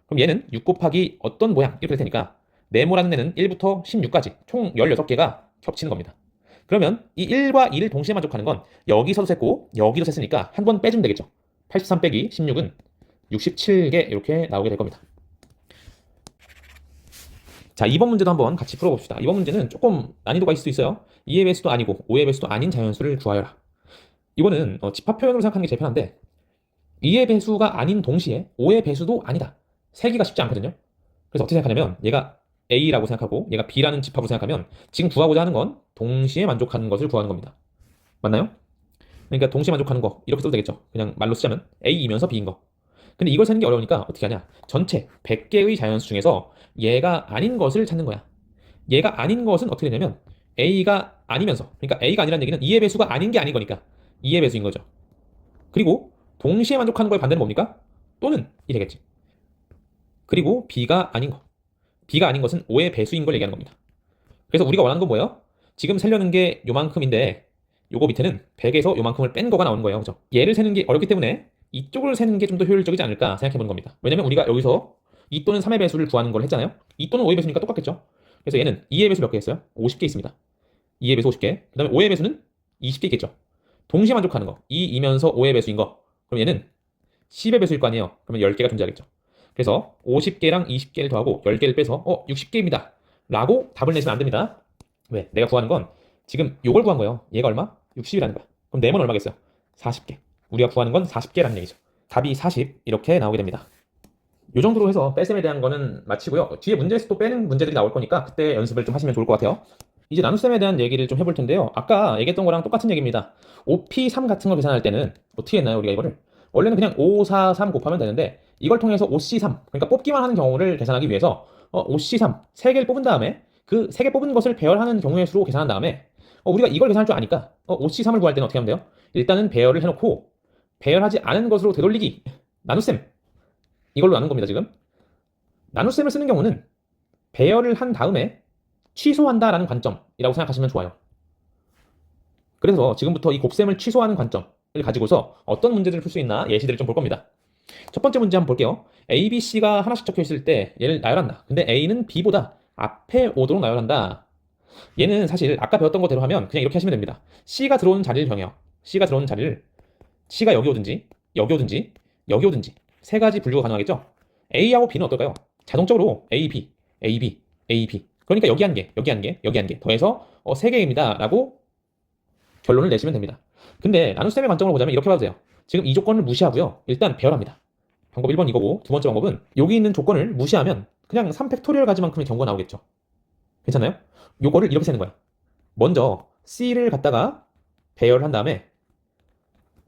그럼 얘는 6 곱하기 어떤 모양 이렇게 될 테니까 네모라는 애는 1부터 16까지 총 16개가 겹치는 겁니다. 그러면 이 1과 2를 동시에 만족하는 건 여기서도 셌고 여기도 셌으니까 한 번 빼주면 되겠죠. 83 빼기 16은 67개 이렇게 나오게 될 겁니다. 자, 2번 문제도 한번 같이 풀어봅시다. 2번 문제는 조금 난이도가 있을 수 있어요. 2의 배수도 아니고 5의 배수도 아닌 자연수를 구하여라. 이거는 집합 표현으로 생각하는 게 제일 편한데 2의 배수가 아닌 동시에 5의 배수도 아니다. 세기가 쉽지 않거든요. 그래서 어떻게 생각하냐면 얘가 A라고 생각하고 얘가 B라는 집합으로 생각하면 지금 구하고자 하는 건 동시에 만족하는 것을 구하는 겁니다. 맞나요? 그러니까 동시에 만족하는 거 이렇게 써도 되겠죠. 그냥 말로 쓰자면 A이면서 B인 거. 근데 이걸 세는 게 어려우니까 어떻게 하냐? 전체 100개의 자연수 중에서 얘가 아닌 것을 찾는 거야. 얘가 아닌 것은 어떻게 되냐면 A가 아니면서, 그러니까 A가 아니라는 얘기는 2의 배수가 아닌 게 아닌 거니까 2의 배수인 거죠. 그리고 동시에 만족하는 거의 반대는 뭡니까? 또는 이 되겠지. 그리고 B가 아닌 거. b가 아닌 것은 5의 배수인 걸 얘기하는 겁니다. 그래서 우리가 원하는 건 뭐예요? 지금 세려는 게 요만큼인데 요거 밑에는 100에서 요만큼을 뺀 거가 나오는 거예요. 그죠? 얘를 세는 게 어렵기 때문에 이쪽을 세는 게 좀 더 효율적이지 않을까 생각해 보는 겁니다. 왜냐면 우리가 여기서 2 또는 3의 배수를 구하는 걸 했잖아요. 2 또는 5의 배수니까 똑같겠죠? 그래서 얘는 2의 배수 몇 개 있어요? 50개 있습니다. 2의 배수 50개. 그 다음에 5의 배수는 20개 있겠죠? 동시에 만족하는 거. 2이면서 5의 배수인 거. 그럼 얘는 10의 배수일 거 아니에요? 그러면 10개가 존재하겠죠. 그래서 50개랑 20개를 더하고 10개를 빼서 60개입니다. 라고 답을 내시면 안 됩니다. 왜? 내가 구하는 건 지금 요걸 구한 거예요. 얘가 얼마? 60이라는 거야. 그럼 4번 얼마겠어요? 40개. 우리가 구하는 건 40개라는 얘기죠. 답이 40 이렇게 나오게 됩니다. 요 정도로 해서 뺄셈에 대한 거는 마치고요. 뒤에 문제에서 또 빼는 문제들이 나올 거니까 그때 연습을 좀 하시면 좋을 것 같아요. 이제 나눗셈에 대한 얘기를 좀 해볼 텐데요. 아까 얘기했던 거랑 똑같은 얘기입니다. 5P3 같은 거 계산할 때는 어떻게 했나요? 우리가 이거를 원래는 그냥 5, 4, 3 곱하면 되는데 이걸 통해서 5C3 그러니까 뽑기만 하는 경우를 계산하기 위해서 5C3 3개를 뽑은 다음에 그 3개 뽑은 것을 배열하는 경우의 수로 계산한 다음에 우리가 이걸 계산할 줄 아니까 5C3을 구할 때는 어떻게 하면 돼요? 일단은 배열을 해놓고 배열하지 않은 것으로 되돌리기 나눗셈 이걸로 나눈 겁니다. 지금 나눗셈을 쓰는 경우는 배열을 한 다음에 취소한다라는 관점이라고 생각하시면 좋아요. 그래서 지금부터 이 곱셈을 취소하는 관점을 가지고서 어떤 문제들을 풀 수 있나 예시들을 좀 볼 겁니다. 첫 번째 문제 한번 볼게요. A, B, C가 하나씩 적혀 있을 때 얘를 나열한다. 근데 A는 B보다 앞에 오도록 나열한다. 얘는 사실 아까 배웠던 거대로 하면 그냥 이렇게 하시면 됩니다. C가 들어오는 자리를 정해요. C가 들어오는 자리를 C가 여기 오든지 여기 오든지 여기 오든지 세 가지 분류가 가능하겠죠? A하고 B는 어떨까요? 자동적으로 A, B, A, B, A, B 그러니까 여기 한 개, 여기 한 개, 여기 한 개 더해서 3개입니다 라고 결론을 내시면 됩니다. 근데 나눗셈의 관점으로 보자면 이렇게 봐도 돼요. 지금 이 조건을 무시하고요. 일단 배열합니다. 방법 1번 이거고 두 번째 방법은 여기 있는 조건을 무시하면 그냥 3팩토리얼 가지만큼의 경우가 나오겠죠. 괜찮나요? 요거를 이렇게 세는 거야. 먼저 C를 갖다가 배열한 다음에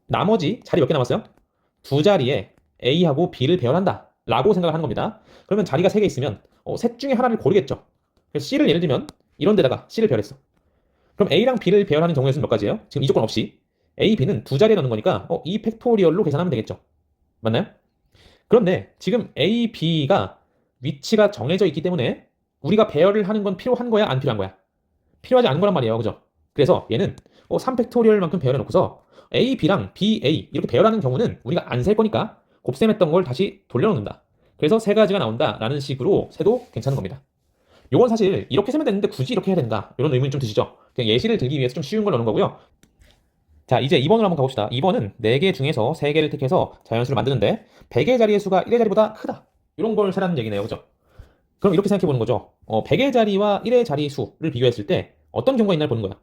나머지 자리 몇 개 남았어요? 두 자리에 A하고 B를 배열한다 라고 생각을 하는 겁니다. 그러면 자리가 3개 있으면 셋 중에 하나를 고르겠죠. 그래서 C를 예를 들면 이런 데다가 C를 배열했어. 그럼 A랑 B를 배열하는 경우의 수는 몇 가지예요? 지금 이 조건 없이 A, B는 두 자리에 넣는 거니까 2 팩토리얼로 계산하면 되겠죠. 맞나요? 그런데 지금 A, B가 위치가 정해져 있기 때문에 우리가 배열을 하는 건 필요한 거야? 안 필요한 거야? 필요하지 않은 거란 말이에요. 그죠? 그래서 얘는 3팩토리얼만큼 배열해 놓고서 A, B랑 B, A 이렇게 배열하는 경우는 우리가 안 셀 거니까 곱셈했던 걸 다시 돌려놓는다. 그래서 세 가지가 나온다라는 식으로 세도 괜찮은 겁니다. 요건 사실 이렇게 세면 되는데 굳이 이렇게 해야 된다. 이런 의문이 좀 드시죠? 그냥 예시를 들기 위해서 좀 쉬운 걸 넣는 거고요. 자, 이제 2번으로 한번 가봅시다. 2번은 4개 중에서 3개를 택해서 자연수를 만드는데 100의 자리의 수가 1의 자리보다 크다. 이런 걸 세라는 얘기네요. 그죠? 그럼 이렇게 생각해 보는 거죠. 100의 자리와 1의 자리 수를 비교했을 때 어떤 경우가 있나를 보는 거야.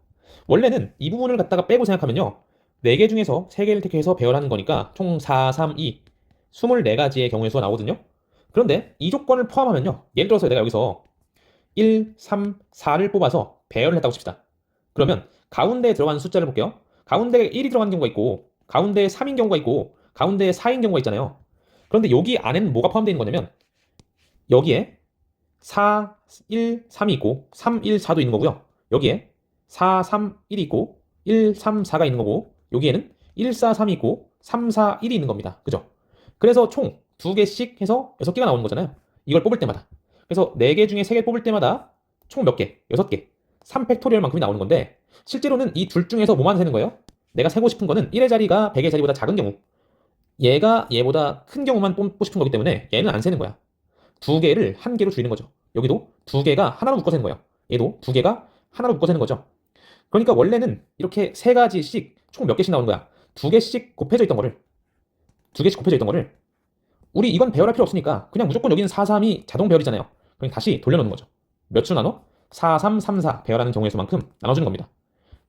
원래는 이 부분을 갖다가 빼고 생각하면요. 4개 중에서 3개를 택해서 배열하는 거니까 총 4, 3, 2 24가지의 경우의 수가 나오거든요. 그런데 이 조건을 포함하면요. 예를 들어서 내가 여기서 1, 3, 4를 뽑아서 배열을 했다고 칩시다. 그러면 가운데에 들어가는 숫자를 볼게요. 가운데에 1이 들어가는 경우가 있고 가운데에 3인 경우가 있고 가운데에 4인 경우가 있잖아요. 그런데 여기 안에는 뭐가 포함되어 있는 거냐면 여기에 4, 1, 3이 있고 3, 1, 4도 있는 거고요. 여기에 4, 3, 1이 있고 1, 3, 4가 있는 거고 여기에는 1, 4, 3이 있고 3, 4, 1이 있는 겁니다. 그죠? 그래서 총 2개씩 해서 6개가 나오는 거잖아요. 이걸 뽑을 때마다. 그래서 4개 중에 3개 뽑을 때마다 총 몇 개? 6개. 3팩토리얼만큼이 나오는 건데 실제로는 이 둘 중에서 뭐만 세는 거예요? 내가 세고 싶은 거는 1의 자리가 100의 자리보다 작은 경우 얘가 얘보다 큰 경우만 뽑고 싶은 거기 때문에 얘는 안 세는 거야. 2개를 1개로 줄이는 거죠. 여기도 2개가 하나로 묶어 세는 거예요. 얘도 2개가 하나로 묶어 세는 거죠. 그러니까 원래는 이렇게 3가지씩 총 몇 개씩 나오는 거야. 2개씩 곱해져 있던 거를 2개씩 곱해져 있던 거를 우리 이건 배열할 필요 없으니까 그냥 무조건 여기는 4, 3이 자동 배열이잖아요. 그럼 다시 돌려놓는 거죠. 몇으로 나눠? 4, 3, 3, 4 배열하는 경우의 수만큼 나눠주는 겁니다.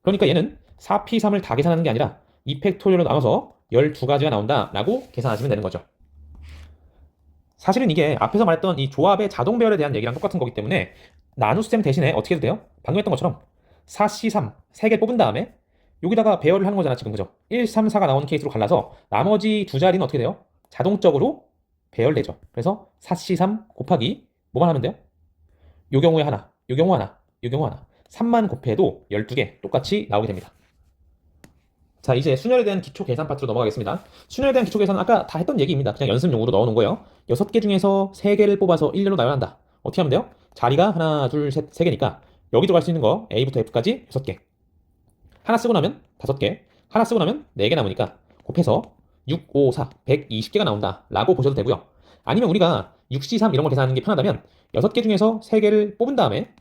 그러니까 얘는 4P3을 다 계산하는 게 아니라 2팩토리얼로 나눠서 12가지가 나온다라고 계산하시면 되는 거죠. 사실은 이게 앞에서 말했던 이 조합의 자동 배열에 대한 얘기랑 똑같은 거기 때문에 나눗셈 대신에 어떻게 해도 돼요? 방금 했던 것처럼 4C3 3개 뽑은 다음에 여기다가 배열을 하는 거잖아 지금. 그죠? 1, 3, 4가 나오는 케이스로 갈라서 나머지 두 자리는 어떻게 돼요? 자동적으로 배열되죠. 그래서 4C3 곱하기 뭐만 하면 돼요? 요 경우에 하나, 요 경우 하나, 요 경우 하나 3만 곱해도 12개 똑같이 나오게 됩니다. 자, 이제 순열에 대한 기초 계산 파트로 넘어가겠습니다. 순열에 대한 기초 계산은 아까 다 했던 얘기입니다. 그냥 연습용으로 넣어놓은 거예요. 6개 중에서 3개를 뽑아서 1렬로 나열한다. 어떻게 하면 돼요? 자리가 하나, 둘, 셋, 세 개니까 여기 들어갈 수 있는 거 A부터 F까지 6개. 하나 쓰고 나면 5개. 하나 쓰고 나면 4개 남으니까 곱해서 6, 5, 4, 120개가 나온다 라고 보셔도 되고요. 아니면 우리가 6C3 이런 걸 계산하는 게 편하다면 6개 중에서 3개를 뽑은 다음에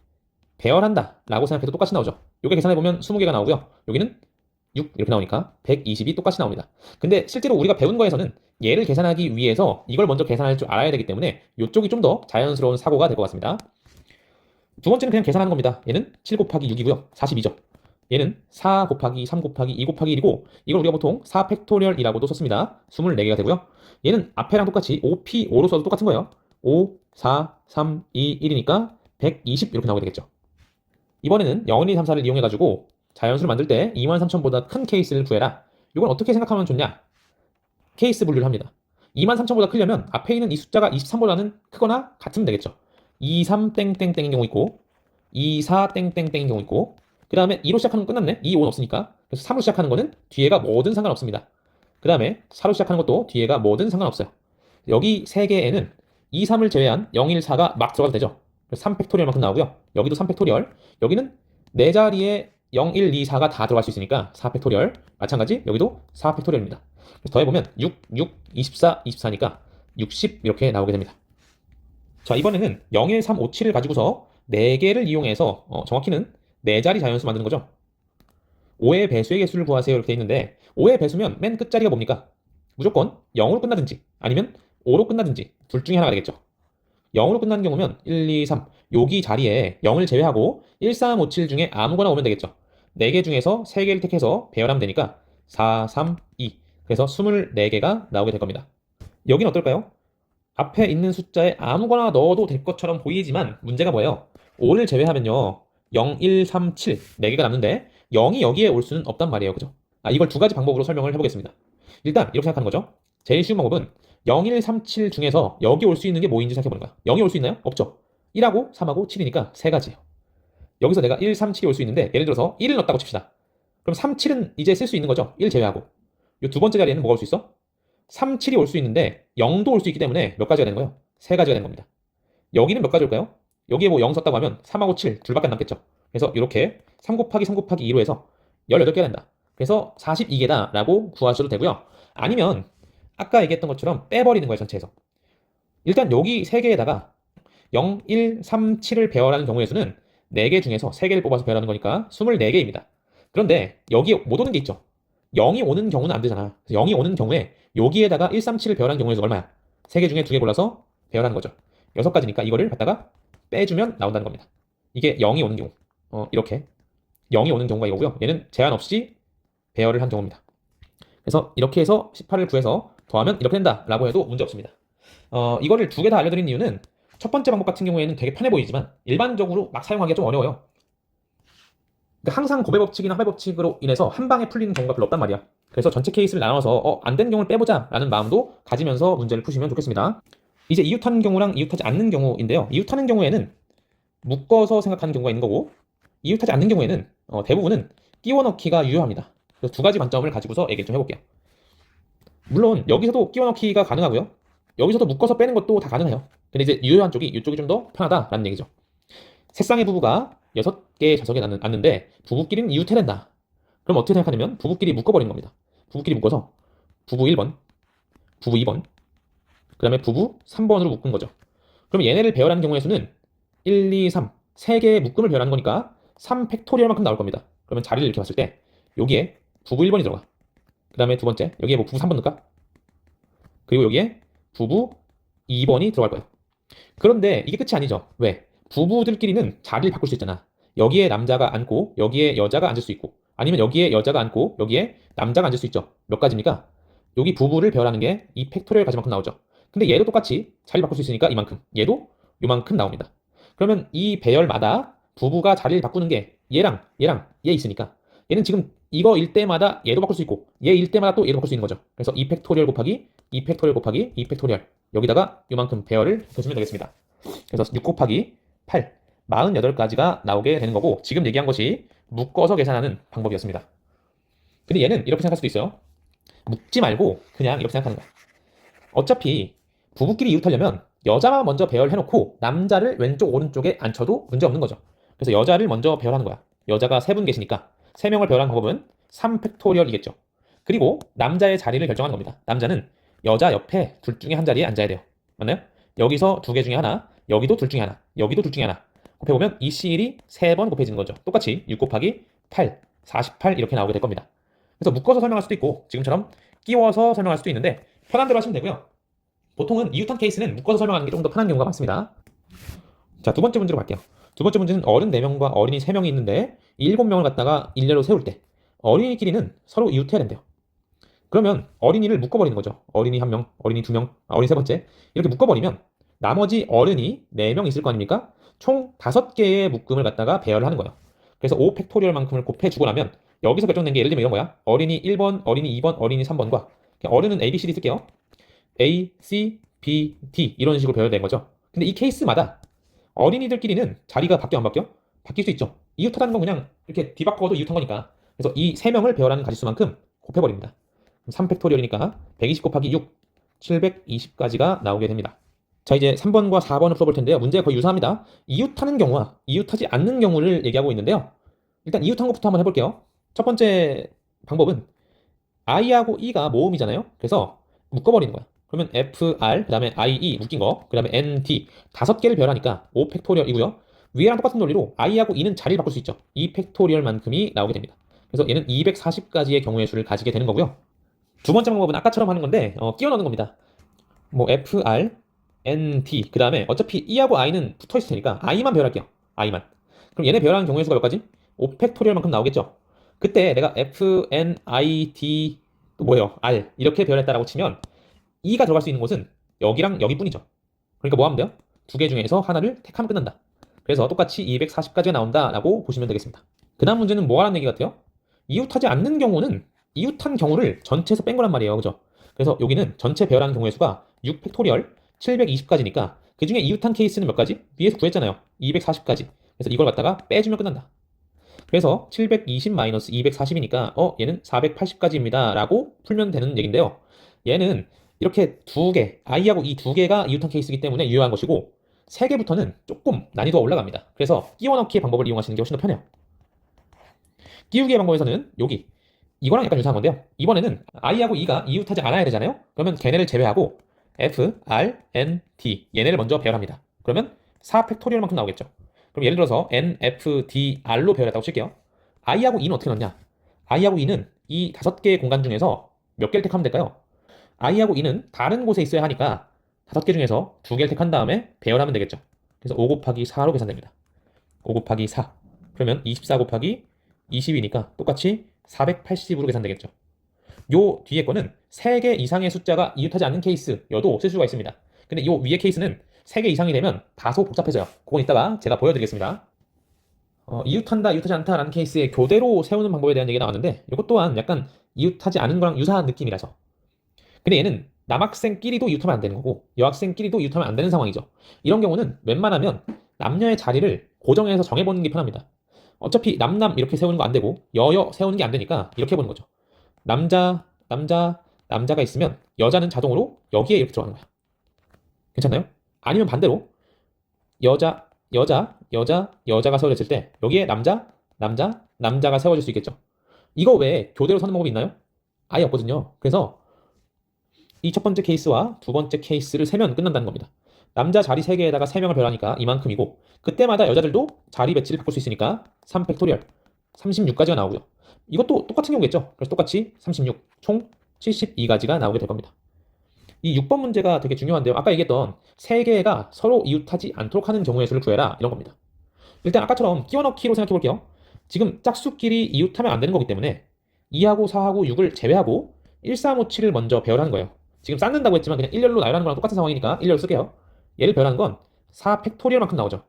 배열한다 라고 생각해도 똑같이 나오죠. 요게 계산해보면 20개가 나오고요. 여기는 6 이렇게 나오니까 120이 똑같이 나옵니다. 근데 실제로 우리가 배운 거에서는 얘를 계산하기 위해서 이걸 먼저 계산할 줄 알아야 되기 때문에 이쪽이 좀 더 자연스러운 사고가 될 것 같습니다. 두 번째는 그냥 계산하는 겁니다. 얘는 7 곱하기 6이고요. 42죠. 얘는 4 곱하기 3 곱하기 2 곱하기 1이고 이걸 우리가 보통 4 팩토리얼이라고도 썼습니다. 24개가 되고요. 얘는 앞에랑 똑같이 5P5로 써도 똑같은 거예요. 5, 4, 3, 2, 1이니까 120 이렇게 나오게 되겠죠. 이번에는 0, 1, 2, 3, 4를 이용해가지고 자연수를 만들 때 23,000보다 큰 케이스를 구해라. 이건 어떻게 생각하면 좋냐? 케이스 분류를 합니다. 23,000보다 크려면 앞에 있는 이 숫자가 23보다는 크거나 같으면 되겠죠. 23 땡땡땡인 경우 있고 24 땡땡땡인 경우 있고 그 다음에 2로 시작하는 건 끝났네. 2, 5는 없으니까. 그래서 3로 시작하는 거는 뒤에가 뭐든 상관없습니다. 그 다음에 4로 시작하는 것도 뒤에가 뭐든 상관없어요. 여기 3개에는 2, 3을 제외한 0, 1, 4가 막 들어가도 되죠. 3팩토리얼만큼 나오고요. 여기도 3팩토리얼. 여기는 4자리에 0, 1, 2, 4가 다 들어갈 수 있으니까 4팩토리얼. 마찬가지 여기도 4팩토리얼입니다. 그래서 더해보면 6, 6, 24, 24니까 60 이렇게 나오게 됩니다. 자, 이번에는 0, 1, 3, 5, 7을 가지고서 4개를 이용해서 정확히는 4자리 자연수 만드는 거죠. 5의 배수의 개수를 구하세요 이렇게 돼 있는데 5의 배수면 맨 끝자리가 뭡니까? 무조건 0으로 끝나든지 아니면 5로 끝나든지 둘 중에 하나가 되겠죠. 0으로 끝나는 경우면 1, 2, 3 여기 자리에 0을 제외하고 1, 3, 5, 7 중에 아무거나 오면 되겠죠. 4개 중에서 3개를 택해서 배열하면 되니까 4, 3, 2 그래서 24개가 나오게 될 겁니다. 여기는 어떨까요? 앞에 있는 숫자에 아무거나 넣어도 될 것처럼 보이지만 문제가 뭐예요? 5를 제외하면요 0, 1, 3, 7 4개가 남는데 0이 여기에 올 수는 없단 말이에요. 그죠? 이걸 두 가지 방법으로 설명을 해보겠습니다. 일단 이렇게 생각하는 거죠. 제일 쉬운 방법은 0, 1, 3, 7 중에서 여기 올 수 있는 게 뭐인지 생각해보는 거야. 0이 올 수 있나요? 없죠. 1하고 3하고 7이니까 세 가지예요. 여기서 내가 1, 3, 7이 올 수 있는데 예를 들어서 1을 넣었다고 칩시다. 그럼 3, 7은 이제 쓸 수 있는 거죠. 1 제외하고. 이 두 번째 자리에는 뭐가 올 수 있어? 3, 7이 올 수 있는데 0도 올 수 있기 때문에 몇 가지가 되는 거예요? 세 가지가 되는 겁니다. 여기는 몇 가지 올까요? 여기에 뭐 0 썼다고 하면 3하고 7 둘밖에 안 남겠죠. 그래서 이렇게 3 곱하기 3 곱하기 2로 해서 18개가 된다. 그래서 42개다 라고 구하셔도 되고요. 아니면 아까 얘기했던 것처럼 빼버리는 거예요. 전체에서. 일단 여기 3개에다가 0, 1, 3, 7을 배열하는 경우의 수는 4개 중에서 3개를 뽑아서 배열하는 거니까 24개입니다. 그런데 여기 못 오는 게 있죠. 0이 오는 경우는 안 되잖아. 0이 오는 경우에 여기에다가 1, 3, 7을 배열하는 경우의 수가 얼마야? 3개 중에 2개 골라서 배열하는 거죠. 6가지니까 이거를 갖다가 빼주면 나온다는 겁니다. 이게 0이 오는 경우. 이렇게 0이 오는 경우가 이거고요. 얘는 제한 없이 배열을 한 경우입니다. 그래서 이렇게 해서 18을 구해서 더하면 이렇게 된다라고 해도 문제 없습니다. 이거를 두 개 다 알려드린 이유는 첫 번째 방법 같은 경우에는 되게 편해 보이지만 일반적으로 막 사용하기가 좀 어려워요. 그러니까 항상 곱의 법칙이나 합의 법칙으로 인해서 한 방에 풀리는 경우가 별로 없단 말이야. 그래서 전체 케이스를 나눠서 안 되는 경우를 빼보자 라는 마음도 가지면서 문제를 푸시면 좋겠습니다. 이제 이웃하는 경우랑 이웃하지 않는 경우인데요. 이웃하는 경우에는 묶어서 생각하는 경우가 있는 거고 이웃하지 않는 경우에는 대부분은 끼워 넣기가 유효합니다. 그래서 두 가지 관점을 가지고서 얘기를 좀 해볼게요. 물론 여기서도 끼워 넣기가 가능하고요. 여기서도 묶어서 빼는 것도 다 가능해요. 근데 이제 유효한 쪽이 이쪽이 좀 더 편하다라는 얘기죠. 세쌍의 부부가 6개의 자석에 낳는데 부부끼리는 이웃해야 된다. 그럼 어떻게 생각하냐면 부부끼리 묶어버리는 겁니다. 부부끼리 묶어서 부부 1번, 부부 2번, 그 다음에 부부 3번으로 묶은 거죠. 그럼 얘네를 배열하는 경우의 수는 1, 2, 3, 3개의 묶음을 배열하는 거니까 3 팩토리얼만큼 나올 겁니다. 그러면 자리를 이렇게 봤을 때 여기에 부부 1번이 들어가. 그 다음에 두 번째 여기에 뭐 부부 3번 넣을까? 그리고 여기에 부부 2번이 들어갈 거예요. 그런데 이게 끝이 아니죠. 왜? 부부들끼리는 자리를 바꿀 수 있잖아. 여기에 남자가 앉고 여기에 여자가 앉을 수 있고 아니면 여기에 여자가 앉고 여기에 남자가 앉을 수 있죠. 몇 가지입니까? 여기 부부를 배열하는 게 이 팩토리얼 가지만큼 나오죠. 근데 얘도 똑같이 자리를 바꿀 수 있으니까 이만큼, 얘도 요만큼 나옵니다. 그러면 이 배열마다 부부가 자리를 바꾸는 게 얘랑 얘 있으니까 얘는 지금 이거일 때마다 얘도 바꿀 수 있고 얘일 때마다 또 얘도 바꿀 수 있는 거죠. 그래서 2팩토리얼 곱하기 2팩토리얼 곱하기 2팩토리얼 여기다가 요만큼 배열을 해주면 되겠습니다. 그래서 6 곱하기 8 48가지가 나오게 되는 거고 지금 얘기한 것이 묶어서 계산하는 방법이었습니다. 근데 얘는 이렇게 생각할 수도 있어요. 묶지 말고 그냥 이렇게 생각하는 거야. 어차피 부부끼리 이웃하려면 여자만 먼저 배열해놓고 남자를 왼쪽 오른쪽에 앉혀도 문제 없는 거죠. 그래서 여자를 먼저 배열하는 거야. 여자가 3분 계시니까 3명을 배열하는 방법은 3팩토리얼이겠죠. 그리고 남자의 자리를 결정하는 겁니다. 남자는 여자 옆에 둘 중에 한 자리에 앉아야 돼요. 맞나요? 여기서 2개 중에 하나, 여기도 둘 중에 하나, 여기도 둘 중에 하나. 곱해보면 이 C1이 3번 곱해지는 거죠. 똑같이 6 곱하기 8, 48 이렇게 나오게 될 겁니다. 그래서 묶어서 설명할 수도 있고 지금처럼 끼워서 설명할 수도 있는데 편한 대로 하시면 되고요. 보통은 이웃한 케이스는 묶어서 설명하는 게 좀 더 편한 경우가 많습니다. 자, 두 번째 문제로 갈게요. 두 번째 문제는 어른 4명과 어린이 3명이 있는데 7명을 갖다가 일례로 세울 때 어린이끼리는 서로 이웃해야 된대요. 그러면 어린이를 묶어버리는 거죠. 어린이 1명, 어린이 2명, 어린이 3번째 이렇게 묶어버리면 나머지 어른이 4명 있을 거 아닙니까? 총 5개의 묶음을 갖다가 배열을 하는 거예요. 그래서 5팩토리얼만큼을 곱해주고 나면 여기서 결정된 게 예를 들면 이런 거야. 어린이 1번, 어린이 2번, 어린이 3번과 어른은 A, B, C, D 쓸게요. A, C, B, D 이런 식으로 배열된 거죠. 근데 이 케이스마다 어린이들끼리는 자리가 바뀌어 안 바뀌어? 바뀔 수 있죠. 이웃하다는 건 그냥 이렇게 뒤바꿔도 이웃한 거니까. 그래서 이 3명을 배열하는 가지수만큼 곱해버립니다. 3팩토리얼이니까 120 곱하기 6, 720까지가 나오게 됩니다. 자, 이제 3번과 4번을 풀어볼 텐데요. 문제가 거의 유사합니다. 이웃하는 경우와 이웃하지 않는 경우를 얘기하고 있는데요. 일단 이웃한 것부터 한번 해볼게요. 첫 번째 방법은 I하고 E가 모음이잖아요. 그래서 묶어버리는 거야. 그러면 FR, 그 다음에 IE 묶인 거, 그 다음에 NT 5개를 배열하니까 5팩토리얼이고요. 위에랑 똑같은 논리로 I하고 E는 자리를 바꿀 수 있죠. 2팩토리얼만큼이 나오게 됩니다. 그래서 얘는 240가지의 경우의 수를 가지게 되는 거고요. 두 번째 방법은 아까처럼 하는 건데 끼워 넣는 겁니다. 뭐 FR, NT 그 다음에 어차피 E하고 I는 붙어 있을 테니까 I만 배열할게요. I만. 그럼 얘네 배열하는 경우의 수가 몇 가지? 5팩토리얼만큼 나오겠죠. 그때 내가 F, N, I, D 또 뭐예요? R 이렇게 배열했다라고 치면 E가 들어갈 수 있는 곳은 여기랑 여기뿐이죠. 그러니까 뭐 하면 돼요? 2개 중에서 하나를 택하면 끝난다. 그래서 똑같이 240까지가 나온다라고 보시면 되겠습니다. 그 다음 문제는 뭐 하라는 얘기 같아요? 이웃하지 않는 경우는 이웃한 경우를 전체에서 뺀 거란 말이에요. 그죠? 그래서 여기는 전체 배열하는 경우의 수가 6팩토리얼 720까지니까 그 중에 이웃한 케이스는 몇 가지? 위에서 구했잖아요. 240까지. 그래서 이걸 갖다가 빼주면 끝난다. 그래서 720-240이니까 얘는 480까지입니다 라고 풀면 되는 얘긴데요. 얘는 이렇게 2개, I하고 이 2개가 이웃한 케이스이기 때문에 유효한 것이고 3개부터는 조금 난이도가 올라갑니다. 그래서 끼워 넣기의 방법을 이용하시는 게 훨씬 더 편해요. 끼우기의 방법에서는 여기 이거랑 약간 유사한 건데요. 이번에는 I하고 E가 이웃하지 않아야 되잖아요. 그러면 걔네를 제외하고 F, R, N, T 얘네를 먼저 배열합니다. 그러면 4팩토리얼만큼 나오겠죠. 그럼 예를 들어서 N, F, D, R로 배열했다고 칠게요. I하고 E는 어떻게 넣냐? I하고 E는 이 5개의 공간 중에서 몇 개를 택하면 될까요? I하고 E는 다른 곳에 있어야 하니까 5개 중에서 2개를 택한 다음에 배열하면 되겠죠. 그래서 5 곱하기 4로 계산됩니다. 5 곱하기 4. 그러면 24 곱하기 20이니까 똑같이 480으로 계산되겠죠. 요 뒤에 거는 3개 이상의 숫자가 이웃하지 않는 케이스여도 쓸 수가 있습니다. 근데 요 위에 케이스는 3개 이상이 되면 다소 복잡해져요. 그건 이따가 제가 보여드리겠습니다. 이웃한다, 이웃하지 않다라는 케이스에 교대로 세우는 방법에 대한 얘기가 나왔는데 이것 또한 약간 이웃하지 않은 거랑 유사한 느낌이라서. 근데 얘는 남학생끼리도 이웃하면 안 되는 거고 여학생끼리도 이웃하면 안 되는 상황이죠. 이런 경우는 웬만하면 남녀의 자리를 고정해서 정해보는 게 편합니다. 어차피 남남 이렇게 세우는 거 안 되고 여여 세우는 게 안 되니까 이렇게 해보는 거죠. 남자가 있으면 여자는 자동으로 여기에 이렇게 들어가는 거야. 괜찮나요? 아니면 반대로 여자가 세워졌을 때 여기에 남자가 세워질 수 있겠죠. 이거 외에 교대로 서는 방법이 있나요? 아예 없거든요. 그래서 이 첫 번째 케이스와 두 번째 케이스를 세면 끝난다는 겁니다. 남자 자리 3개에다가 3명을 배열하니까 이만큼이고 그때마다 여자들도 자리 배치를 바꿀 수 있으니까 3팩토리얼 36까지가 나오고요. 이것도 똑같은 경우겠죠. 그래서 똑같이 36, 총 72가지가 나오게 될 겁니다. 이 6번 문제가 되게 중요한데요. 아까 얘기했던 3개가 서로 이웃하지 않도록 하는 경우의 수를 구해라 이런 겁니다. 일단 아까처럼 끼워 넣기로 생각해 볼게요. 지금 짝수끼리 이웃하면 안 되는 거기 때문에 2하고 4하고 6을 제외하고 1, 3, 5, 7을 먼저 배열하는 거예요. 지금 쌓는다고 했지만 그냥 일렬로 나열하는 거랑 똑같은 상황이니까 일렬로 쓸게요. 얘를 배열하는 건 4팩토리얼만큼 나오죠.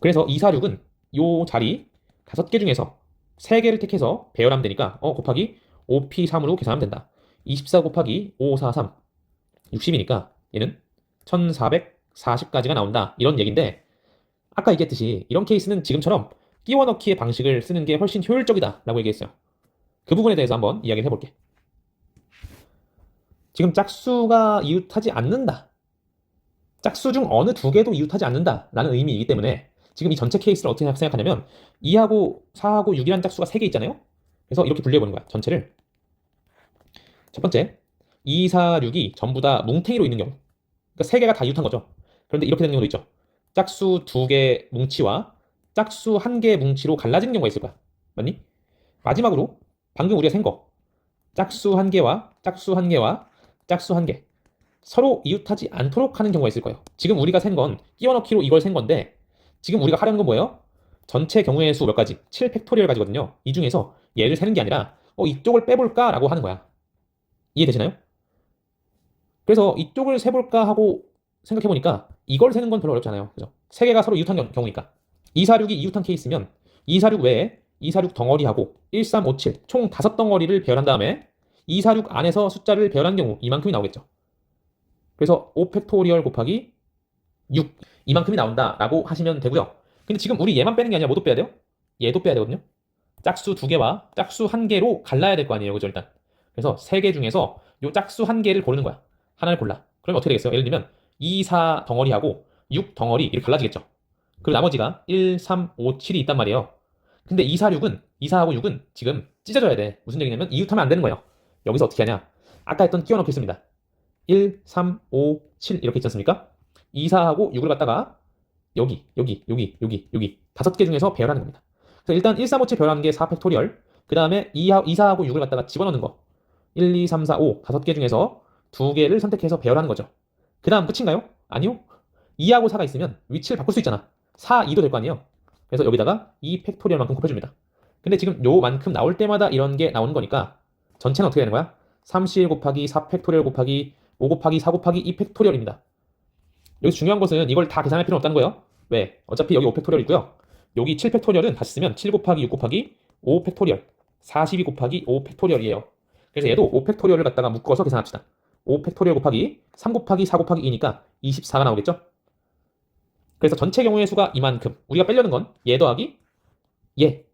그래서 2, 4, 6은 요 자리 5개 중에서 3개를 택해서 배열하면 되니까 곱하기 5P3으로 계산하면 된다. 24 곱하기 5, 4, 3 60이니까 얘는 1440까지가 나온다 이런 얘기인데 아까 얘기했듯이 이런 케이스는 지금처럼 끼워 넣기의 방식을 쓰는 게 훨씬 효율적이다 라고 얘기했어요. 그 부분에 대해서 한번 이야기를 해볼게. 지금 짝수가 이웃하지 않는다 짝수 중 어느 두 개도 이웃하지 않는다라는 의미이기 때문에 지금 이 전체 케이스를 어떻게 생각하냐면 2하고 4하고 6이라는 짝수가 3개 있잖아요. 그래서 이렇게 분류해보는 거야. 전체를. 첫 번째, 2, 4, 6이 전부 다 뭉탱이로 있는 경우. 그러니까 3개가 다 이웃한 거죠. 그런데 이렇게 되는 경우도 있죠. 짝수 2개 뭉치와 짝수 1개 뭉치로 갈라지는 경우가 있을 거야. 맞니? 마지막으로 방금 우리가 센 거. 짝수 1개와 짝수 1개와 짝수 1개. 서로 이웃하지 않도록 하는 경우가 있을 거예요. 지금 우리가 센 건 끼워넣기로 이걸 센 건데 지금 우리가 하려는 건 뭐예요? 전체 경우의 수 몇 가지? 7 팩토리얼 가지거든요. 이 중에서 얘를 세는 게 아니라 이쪽을 빼볼까? 라고 하는 거야. 이해되시나요? 그래서 이쪽을 세볼까 하고 생각해보니까 이걸 세는 건 별로 어렵지 않아요. 그죠? 세 개가 서로 이웃한 경우니까. 246이 이웃한 케이스면 246 외에 246 덩어리하고 1357 총 5덩어리를 배열한 다음에 246 안에서 숫자를 배열한 경우 이만큼이 나오겠죠. 그래서 5팩토리얼 곱하기 6 이만큼이 나온다라고 하시면 되고요. 근데 지금 우리 얘만 빼는 게 아니라 뭐도 빼야 돼요? 얘도 빼야 되거든요. 짝수 2개와 짝수 1개로 갈라야 될 거 아니에요. 그죠? 일단. 그래서 3개 중에서 요 짝수 1개를 고르는 거야. 하나를 골라. 그러면 어떻게 되겠어요? 예를 들면 2, 4 덩어리하고 6 덩어리 이렇게 갈라지겠죠. 그리고 나머지가 1, 3, 5, 7이 있단 말이에요. 근데 2, 4, 6은 2, 4하고 6은 지금 찢어져야 돼. 무슨 얘기냐면 이웃하면 안 되는 거예요. 여기서 어떻게 하냐? 아까 했던 끼워넣기 씁니다. 1, 3, 5, 7 이렇게 있지 않습니까? 2, 4하고 6을 갖다가 여기 5개 중에서 배열하는 겁니다. 그래서 일단 1, 3, 5, 7 배열하는 게 4팩토리얼. 그 다음에 2, 4하고 6을 갖다가 집어넣는 거. 1, 2, 3, 4, 5 5개 중에서 2개를 선택해서 배열하는 거죠. 그 다음 끝인가요? 아니요. 2하고 4가 있으면 위치를 바꿀 수 있잖아. 4, 2도 될 거 아니에요. 그래서 여기다가 2 팩토리얼만큼 곱해줍니다. 근데 지금 요만큼 나올 때마다 이런 게 나오는 거니까 전체는 어떻게 되는 거야? 31 곱하기 4 팩토리얼 곱하기 5 곱하기 4 곱하기 2 팩토리얼입니다. 여기서 중요한 것은 이걸 다 계산할 필요는 없다는 거예요. 왜? 어차피 여기 5 팩토리얼 있고요. 여기 7 팩토리얼은 다시 쓰면 7 곱하기 6 곱하기 5 팩토리얼 42 곱하기 5 팩토리얼이에요. 그래서 얘도 5 팩토리얼을 갖다가 묶어서 계산합시다. 5 팩토리얼 곱하기 3 곱하기 4 곱하기 2니까 24가 나오겠죠? 그래서 전체 경우의 수가 이만큼. 우리가 빼려는 건 얘 더하기 얘.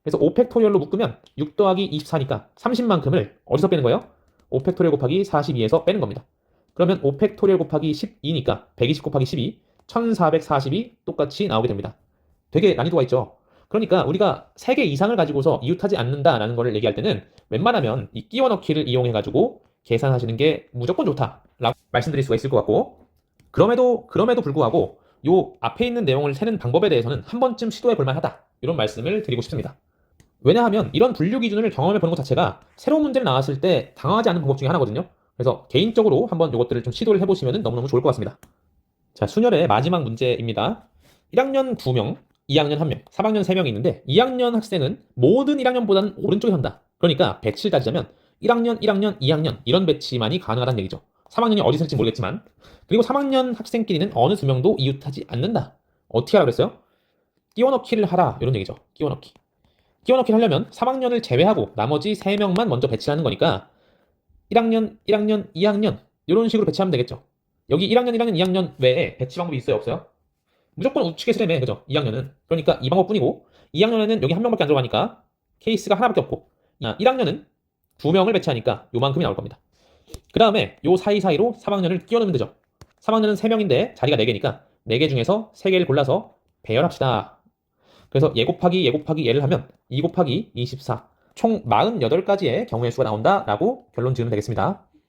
그래서 5 팩토리얼로 묶으면 6 더하기 24니까 30만큼을 어디서 빼는 거예요? 5 팩토리얼 곱하기 42에서 빼는 겁니다. 그러면 5 팩토리얼 곱하기 12니까 120 곱하기 12, 1440이 똑같이 나오게 됩니다. 되게 난이도가 있죠. 그러니까 우리가 3개 이상을 가지고서 이웃하지 않는다라는 거를 얘기할 때는 웬만하면 이 끼워넣기를 이용해가지고 계산하시는 게 무조건 좋다라고 말씀드릴 수가 있을 것 같고, 그럼에도 불구하고 요 앞에 있는 내용을 세는 방법에 대해서는 한 번쯤 시도해 볼 만하다, 이런 말씀을 드리고 싶습니다. 왜냐하면 이런 분류 기준을 경험해 보는 것 자체가 새로운 문제를 나왔을 때 당황하지 않는 방법 중에 하나거든요. 그래서 개인적으로 한번 이것들을 좀 시도를 해보시면 너무너무 좋을 것 같습니다. 자, 순열의 마지막 문제입니다. 1학년 2명, 2학년 1명, 3학년 3명이 있는데 2학년 학생은 모든 1학년보다는 오른쪽에 선다. 그러니까 배치를 따지자면 1학년, 1학년, 2학년 이런 배치만이 가능하다는 얘기죠. 3학년이 어디 있을지 모르겠지만. 그리고 3학년 학생끼리는 어느 2명도 이웃하지 않는다. 어떻게 하라 그랬어요? 끼워넣기를 하라, 이런 얘기죠. 끼워넣기. 끼워넣기를 하려면 3학년을 제외하고 나머지 3명만 먼저 배치하는 거니까 1학년, 1학년, 2학년 이런 식으로 배치하면 되겠죠. 여기 1학년, 1학년, 2학년 외에 배치 방법이 있어요, 없어요? 무조건 우측에 쓰려면, 그죠? 2학년은. 그러니까 이 방법뿐이고 2학년에는 여기 한 명밖에 안 들어가니까 케이스가 하나밖에 없고 1학년은 2명을 배치하니까 요만큼이 나올 겁니다. 그 다음에 요 사이사이로 3학년을 끼워 넣으면 되죠. 3학년은 3명인데 자리가 4개니까 4개 중에서 3개를 골라서 배열합시다. 그래서 얘 곱하기 얘를 하면 2 곱하기 24 총 48가지의 경우의 수가 나온다라고 결론 지으면 되겠습니다.